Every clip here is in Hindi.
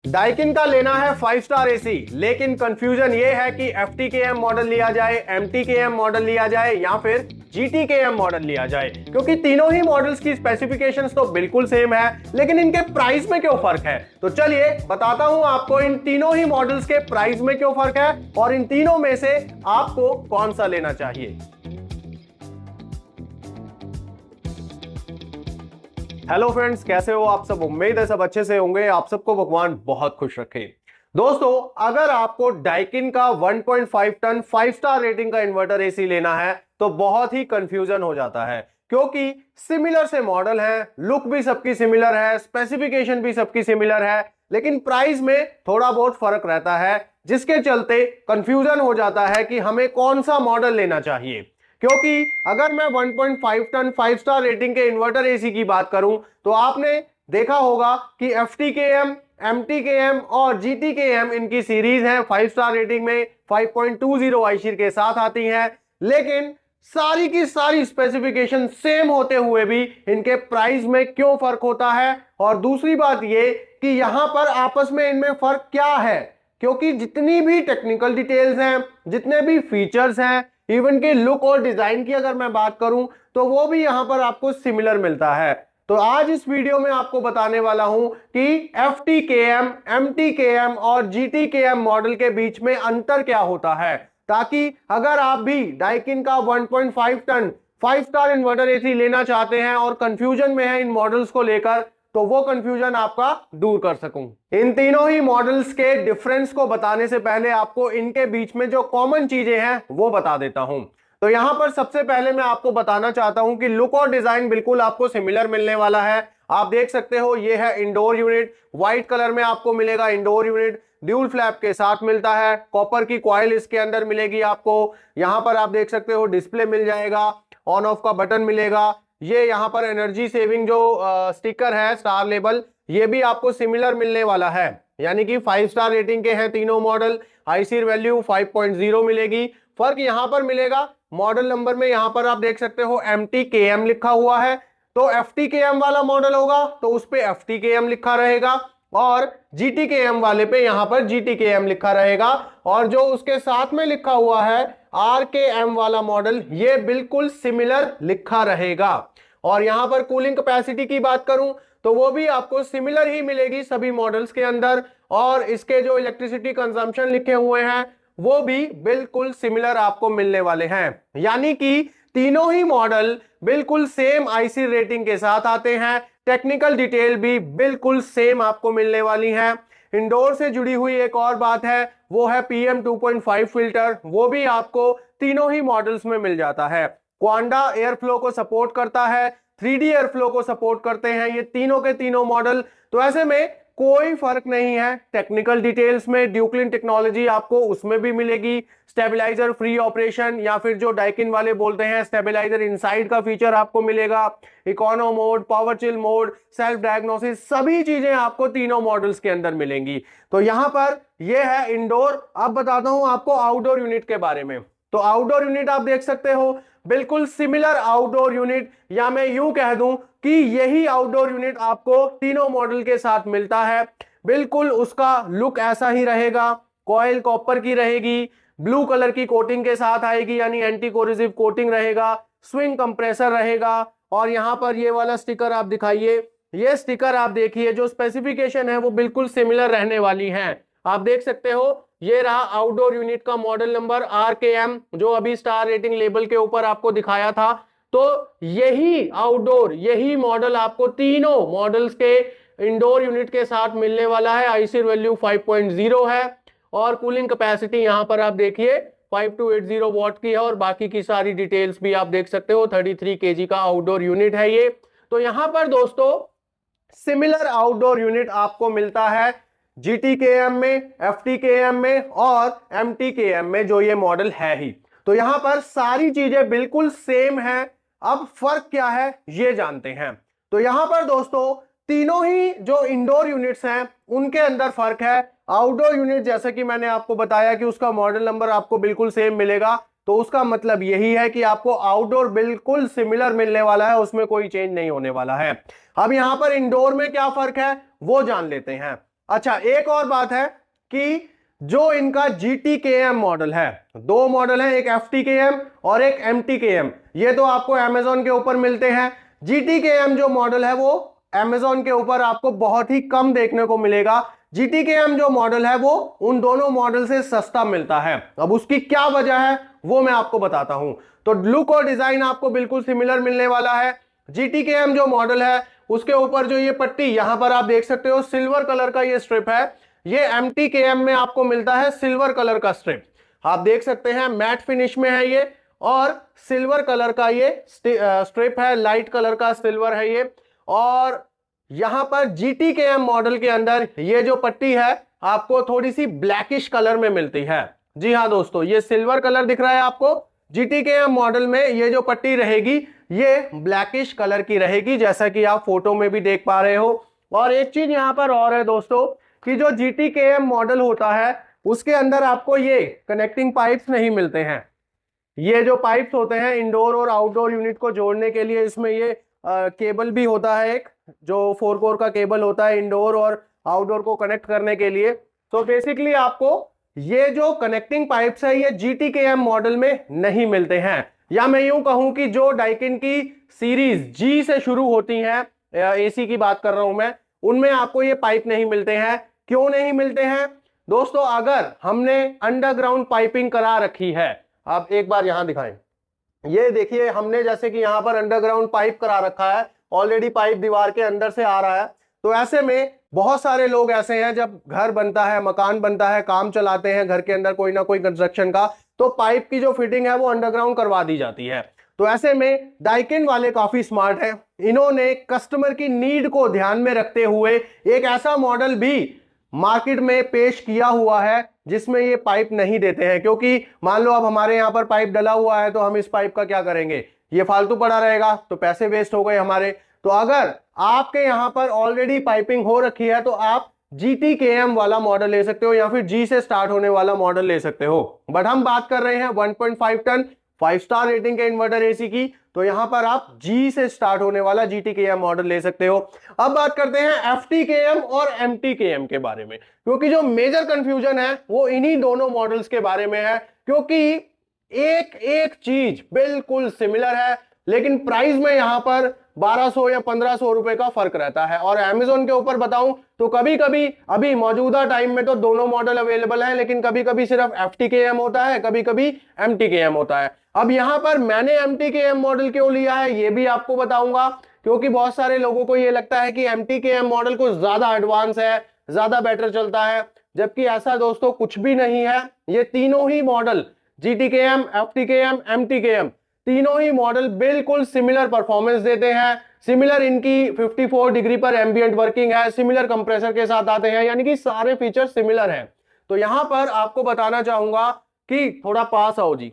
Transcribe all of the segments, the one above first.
डाइकिन का लेना है 5 स्टार एसी, लेकिन कंफ्यूजन ये है कि FTKM मॉडल लिया जाए, MTKM मॉडल लिया जाए या फिर GTKM मॉडल लिया जाए, क्योंकि तीनों ही मॉडल्स की स्पेसिफिकेशंस तो बिल्कुल सेम है, लेकिन इनके प्राइस में क्यों फर्क है। तो चलिए बताता हूं आपको इन तीनों ही मॉडल्स के प्राइस में क्यों फर्क है और इन तीनों में से आपको कौन सा लेना चाहिए। हेलो फ्रेंड्स, कैसे हो आप सब। उम्मीद है सब अच्छे से होंगे। आप सबको भगवान बहुत खुश रखे। दोस्तों, अगर आपको डाइकिन का 1.5 टन 5 स्टार रेटिंग का इन्वर्टर एसी लेना है तो बहुत ही कंफ्यूजन हो जाता है, क्योंकि सिमिलर से मॉडल है, लुक भी सबकी सिमिलर है, स्पेसिफिकेशन भी सबकी सिमिलर है, लेकिन प्राइस में थोड़ा बहुत फर्क रहता है, जिसके चलते कंफ्यूजन हो जाता है कि हमें कौन सा मॉडल लेना चाहिए। क्योंकि अगर मैं 1.5 टन 5 स्टार रेटिंग के इन्वर्टर एसी की बात करूं तो आपने देखा होगा कि FTKM, MTKM और GTKM इनकी सीरीज है, 5 स्टार रेटिंग में 5.20 आईशीर के साथ आती हैं, लेकिन सारी की सारी स्पेसिफिकेशन सेम होते हुए भी इनके प्राइस में क्यों फर्क होता है। और दूसरी बात ये कि यहां पर आपस में इनमें फर्क क्या है, क्योंकि जितनी भी टेक्निकल डिटेल्स हैं, जितने भी फीचर्स हैं, इवन के लुक और डिजाइन की अगर मैं बात करूं तो वो भी यहां पर आपको सिमिलर मिलता है। तो आज इस वीडियो में आपको बताने वाला हूं कि FTKM, MTKM और GTKM मॉडल के बीच में अंतर क्या होता है, ताकि अगर आप भी डाइकिन का 1.5 टन 5 स्टार इन्वर्टर एसी लेना चाहते हैं और कंफ्यूजन में है इन मॉडल्स को लेकर, तो वो कंफ्यूजन आपका दूर कर सकूं। इन तीनों ही मॉडल्स के डिफरेंस को बताने से पहले आपको इनके बीच में जो कॉमन चीजें हैं वो बता देता हूं। तो यहां पर सबसे पहले मैं आपको बताना चाहता हूं कि लुक और डिजाइन बिल्कुल आपको सिमिलर मिलने वाला है। आप देख सकते हो, ये है इंडोर यूनिट, व्हाइट कलर में आपको मिलेगा इंडोर यूनिट, ड्यूल फ्लैप के साथ मिलता है, कॉपर की कॉइल इसके अंदर मिलेगी आपको। यहां पर आप देख सकते हो डिस्प्ले मिल जाएगा, ऑन ऑफ का बटन मिलेगा, ये यहाँ पर एनर्जी सेविंग जो स्टिकर है स्टार लेबल, ये भी आपको सिमिलर मिलने वाला है, यानी कि 5 स्टार रेटिंग के हैं तीनों मॉडल। आईसीर वैल्यू 5.0 मिलेगी। फर्क यहाँ पर मिलेगा मॉडल नंबर में, यहाँ पर आप देख सकते हो MTKM लिखा हुआ है, तो FTKM वाला मॉडल होगा तो उस पे FTKM लिखा रहेगा, और GTKM वाले पे यहां पर GTKM लिखा रहेगा, और जो उसके साथ में लिखा हुआ है RKM वाला मॉडल, ये बिल्कुल सिमिलर लिखा रहेगा। और यहां पर कूलिंग कैपेसिटी की बात करूं तो वो भी आपको सिमिलर ही मिलेगी सभी मॉडल्स के अंदर, और इसके जो इलेक्ट्रिसिटी कंजम्पशन लिखे हुए हैं वो भी बिल्कुल सिमिलर आपको मिलने वाले हैं। यानी कि तीनों ही मॉडल बिल्कुल सेम आईसी रेटिंग के साथ आते हैं, टेक्निकल डिटेल भी बिल्कुल सेम आपको मिलने वाली है। इंडोर से जुड़ी हुई एक और बात है, वो है PM 2.5 फिल्टर, वो भी आपको तीनों ही मॉडल्स में मिल जाता है। क्वांडा एयर फ्लो को सपोर्ट करता है, 3D एयर फ्लो को सपोर्ट करते हैं ये तीनों के तीनों मॉडल। तो ऐसे में कोई फर्क नहीं है टेक्निकल डिटेल्स में। ड्यूक्लिन टेक्नोलॉजी आपको उसमें भी मिलेगी, स्टेबलाइजर फ्री ऑपरेशन, या फिर जो डाइकिन वाले बोलते हैं स्टेबलाइजर इनसाइड का फीचर आपको मिलेगा, econo mode, power chill mode, self diagnosis, सभी चीजें आपको तीनों मॉडल्स के अंदर मिलेंगी। तो यहां पर यह है इंडोर। अब बताता हूं आपको आउटडोर यूनिट के बारे में। तो आउटडोर यूनिट आप देख सकते हो बिल्कुल सिमिलर आउटडोर यूनिट, या मैं यूं कह दूं कि यही आउटडोर यूनिट आपको तीनों मॉडल के साथ मिलता है। बिल्कुल उसका लुक ऐसा ही रहेगा, कॉइल कॉपर की रहेगी, ब्लू कलर की कोटिंग के साथ आएगी, यानी एंटी कोरोसिव कोटिंग रहेगा, स्विंग कंप्रेसर रहेगा, और यहां पर ये वाला स्टिकर आप दिखाइए, ये स्टिकर आप देखिए, जो स्पेसिफिकेशन है वो बिल्कुल सिमिलर रहने वाली है। आप देख सकते हो, ये रहा आउटडोर यूनिट का मॉडल नंबर RKM, जो अभी स्टार रेटिंग लेबल के ऊपर आपको दिखाया था। तो यही आउटडोर, यही मॉडल आपको तीनों मॉडल्स के इंडोर यूनिट के साथ मिलने वाला है। आईसी वैल्यू 5.0 है, और कूलिंग कैपेसिटी यहां पर आप देखिए 5280 वॉट की है, और बाकी की सारी डिटेल्स भी आप देख सकते हो। 33 kg का आउटडोर यूनिट है ये। तो यहां पर दोस्तों सिमिलर आउटडोर यूनिट आपको मिलता है GTKM में, FTKM में और MTKM में, जो ये मॉडल है ही। तो यहां पर सारी चीजें बिल्कुल सेम है। अब फर्क क्या है ये जानते हैं। तो यहां पर दोस्तों तीनों ही जो इंडोर यूनिट्स हैं उनके अंदर फर्क है। आउटडोर यूनिट जैसे कि मैंने आपको बताया कि उसका मॉडल नंबर आपको बिल्कुल सेम मिलेगा, तो उसका मतलब यही है कि आपको आउटडोर बिल्कुल सिमिलर मिलने वाला है, उसमें कोई चेंज नहीं होने वाला है। अब यहां पर इंडोर में क्या फर्क है वो जान लेते हैं। अच्छा, एक और बात है कि जो इनका GTKM मॉडल है, दो मॉडल है, एक FTKM और एक MTKM, ये तो आपको अमेजोन के ऊपर मिलते हैं। GTKM जो मॉडल है वो अमेजोन के ऊपर आपको बहुत ही कम देखने को मिलेगा। GTKM जो मॉडल है वो उन दोनों मॉडल से सस्ता मिलता है। अब उसकी क्या वजह है वो मैं आपको बताता हूं। तो लुक और डिजाइन आपको बिल्कुल सिमिलर मिलने वाला है। GTKM जो मॉडल है उसके ऊपर जो ये पट्टी यहां पर आप देख सकते हो, सिल्वर कलर का ये स्ट्रिप है। ये MTKM में आपको मिलता है सिल्वर कलर का स्ट्रिप। आप देख सकते हैं मैट फिनिश में है ये, और सिल्वर कलर का ये स्ट्रिप है, लाइट कलर का सिल्वर है ये। और यहां पर GTKM मॉडल के अंदर ये जो पट्टी है आपको थोड़ी सी ब्लैकिश कलर में मिलती है। जी हाँ दोस्तों, ये सिल्वर कलर दिख रहा है आपको, GTKM मॉडल में ये जो पट्टी रहेगी ये ब्लैकिश कलर की रहेगी, जैसा कि आप फोटो में भी देख पा रहे हो। और एक चीज यहां पर और है दोस्तों कि जो GTKM मॉडल होता है उसके अंदर आपको ये कनेक्टिंग पाइप्स नहीं मिलते हैं। ये जो पाइप्स होते हैं इंडोर और आउटडोर यूनिट को जोड़ने के लिए, इसमें ये केबल भी होता है, एक जो 4 कोर का केबल होता है इंडोर और आउटडोर को कनेक्ट करने के लिए। तो बेसिकली आपको ये जो कनेक्टिंग पाइप्स है ये GTKM मॉडल में नहीं मिलते हैं। या मैं यूं कहूं कि जो डाइकिन की सीरीज G से शुरू होती हैं, AC की बात कर रहा हूं मैं, उनमें आपको ये पाइप नहीं मिलते हैं। क्यों नहीं मिलते हैं दोस्तों? अगर हमने अंडरग्राउंड पाइपिंग करा रखी है, आप एक बार यहां दिखाएं, ये देखिए हमने जैसे कि यहां पर अंडरग्राउंड पाइप करा रखा है, ऑलरेडी पाइप दीवार के अंदर से आ रहा है। तो ऐसे में बहुत सारे लोग ऐसे हैं, जब घर बनता है, मकान बनता है, काम चलाते हैं घर के अंदर कोई ना कोई कंस्ट्रक्शन का, तो पाइप की जो फिटिंग है वो अंडरग्राउंड करवा दी जाती है। तो ऐसे में डाइकिन वाले काफी स्मार्ट हैं, इन्होंने कस्टमर की नीड को ध्यान में रखते हुए एक ऐसा मॉडल भी मार्केट में पेश किया हुआ है जिसमें ये पाइप नहीं देते हैं। क्योंकि मान लो अब हमारे यहाँ पर पाइप डला हुआ है तो हम इस पाइप का क्या करेंगे, ये फालतू पड़ा रहेगा तो पैसे वेस्ट हो गए हमारे। तो अगर आपके यहाँ पर ऑलरेडी पाइपिंग हो रखी है तो आप GTKM वाला मॉडल ले सकते हो या फिर G से स्टार्ट होने वाला मॉडल ले सकते हो। बट हम बात कर रहे हैं 1.5 टन 5 स्टार रेटिंग के इन्वर्टर AC की, तो यहां पर आप G से स्टार्ट होने वाला GTKM मॉडल ले सकते हो। अब बात करते हैं FTKM और MTKM के बारे में, क्योंकि जो मेजर कंफ्यूजन है वो इन्हीं दोनों मॉडल्स के बारे में है। क्योंकि एक एक चीज बिल्कुल सिमिलर है, लेकिन प्राइस में यहां पर 1200 या 1500 रुपए का फर्क रहता है। और अमेजोन के ऊपर बताऊं तो कभी कभी अभी मौजूदा टाइम में तो दोनों मॉडल अवेलेबल हैं, लेकिन कभी कभी सिर्फ FTKM होता है, कभी कभी MTKM होता है। अब यहां पर मैंने MTKM मॉडल क्यों लिया है ये भी आपको बताऊंगा, क्योंकि बहुत सारे लोगों को ये लगता है कि MTKM मॉडल कुछ ज्यादा एडवांस है, ज्यादा बेटर चलता है, जबकि ऐसा दोस्तों कुछ भी नहीं है। ये तीनों ही मॉडल GTKM, FTKM, MTKM तीनों ही मॉडल बिल्कुल सिमिलर परफॉर्मेंस देते हैं। सिमिलर इनकी 54 डिग्री पर एम्बिएंट वर्किंग है, सिमिलर कंप्रेसर के साथ आते हैं, यानी कि सारे फीचर सिमिलर हैं। तो यहां पर आपको बताना चाहूंगा कि थोड़ा पास आओ जी,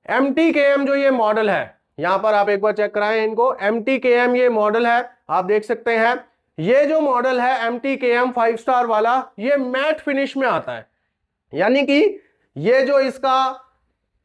MTKM जो ये मॉडल है, यहां पर आप एक बार चेक कराएं इनको, MTKM ये मॉडल है, आप देख सकते हैं। ये जो मॉडल है MTKM 5 स्टार वाला, ये मैट फिनिश में आता है, यानी कि ये जो इसका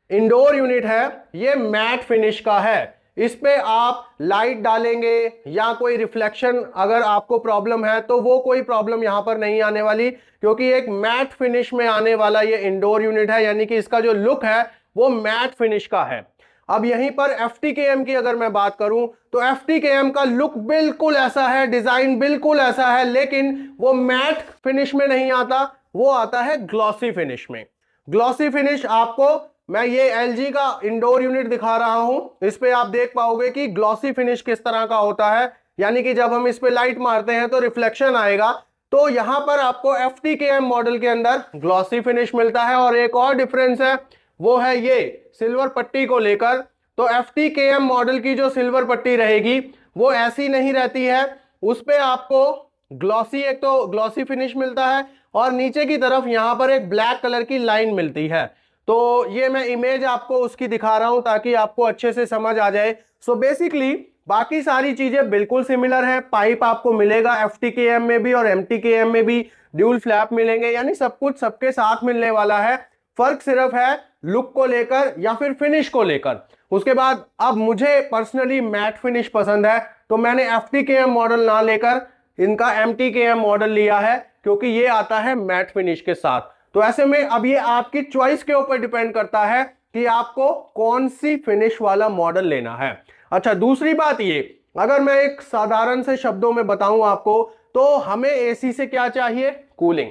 इंडोर यूनिट है ये मैट फिनिश का है। इस पे आप लाइट डालेंगे या कोई रिफ्लेक्शन अगर आपको प्रॉब्लम है तो वो कोई प्रॉब्लम यहां पर नहीं आने वाली, क्योंकि एक मैट फिनिश में आने वाला ये इंडोर यूनिट है, यानी कि इसका जो लुक है वो मैट फिनिश का है। अब यहीं पर FTKM की अगर मैं बात करूं तो FTKM का लुक बिल्कुल ऐसा है, डिजाइन बिल्कुल ऐसा है, लेकिन वो मैट फिनिश में नहीं आता, वो आता है ग्लॉसी फिनिश में। ग्लॉसी फिनिश आपको मैं ये LG का इंडोर यूनिट दिखा रहा हूं, इस पे आप देख पाओगे कि ग्लॉसी फिनिश किस तरह का होता है, यानी कि जब हम इस पे लाइट मारते हैं तो रिफ्लेक्शन आएगा। तो यहां पर आपको FTKM मॉडल के अंदर ग्लॉसी फिनिश मिलता है। और एक और डिफरेंस है वो है ये सिल्वर पट्टी को लेकर। तो FTKM मॉडल की जो सिल्वर पट्टी रहेगी वो ऐसी नहीं रहती है, उस पे आपको ग्लॉसी, एक तो ग्लॉसी फिनिश मिलता है और नीचे की तरफ यहां पर एक ब्लैक कलर की लाइन मिलती है। तो ये मैं इमेज आपको उसकी दिखा रहा हूं ताकि आपको अच्छे से समझ आ जाए। सो बेसिकली बाकी सारी चीजें बिल्कुल सिमिलर है। पाइप आपको मिलेगा FTKM में भी और MTKM में भी, ड्यूल फ्लैप मिलेंगे, यानी सब कुछ सबके साथ मिलने वाला है। फर्क सिर्फ है लुक को लेकर या फिर फिनिश को लेकर। उसके बाद अब मुझे पर्सनली मैट फिनिश पसंद है तो मैंने FTKM मॉडल ना लेकर इनका MTKM मॉडल लिया है क्योंकि ये आता है मैट फिनिश के साथ। तो ऐसे में अब ये आपकी चॉइस के ऊपर डिपेंड करता है कि आपको कौन सी फिनिश वाला मॉडल लेना है। अच्छा, दूसरी बात ये, अगर मैं एक साधारण से शब्दों में बताऊं आपको, तो हमें एसी से क्या चाहिए? कूलिंग।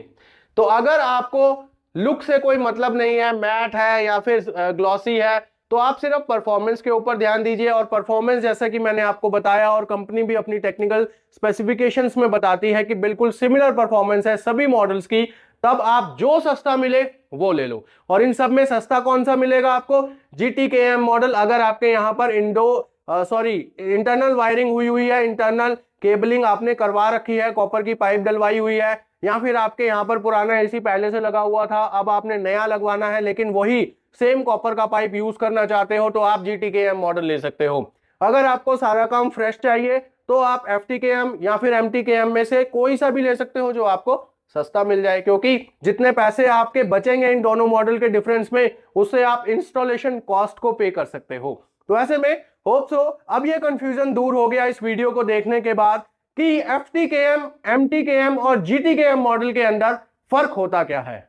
तो अगर आपको लुक से कोई मतलब नहीं है, मैट है या फिर ग्लॉसी है, तो आप सिर्फ परफॉर्मेंस के ऊपर ध्यान दीजिए। और परफॉर्मेंस जैसा कि मैंने आपको बताया और कंपनी भी अपनी टेक्निकल स्पेसिफिकेशंस में बताती है कि बिल्कुल सिमिलर परफॉर्मेंस है सभी मॉडल्स की, तब आप जो सस्ता मिले वो ले लो। और इन सब में सस्ता कौन सा मिलेगा आपको? GTKM model. अगर आपके यहाँ पर इंटरनल वायरिंग हुई है, इंटरनल केबलिंग आपने करवा रखी है, कॉपर की पाइप डलवाई हुई है, या फिर आपके यहाँ पर पुराना एसी पहले से लगा हुआ था, अब आपने नया लगवाना है लेकिन वही सेम कॉपर का पाइप यूज करना चाहते हो, तो आप GTKM मॉडल ले सकते हो। अगर आपको सारा काम फ्रेश चाहिए तो आप FTKM या फिर MTKM में से कोई सा भी ले सकते हो जो आपको सस्ता मिल जाए, क्योंकि जितने पैसे आपके बचेंगे इन दोनों मॉडल के डिफरेंस में, उससे आप इंस्टॉलेशन कॉस्ट को पे कर सकते हो। तो ऐसे में होप सो अब ये कंफ्यूजन दूर हो गया इस वीडियो को देखने के बाद कि FTKM, MTKM और GTKM मॉडल के अंदर फर्क होता क्या है।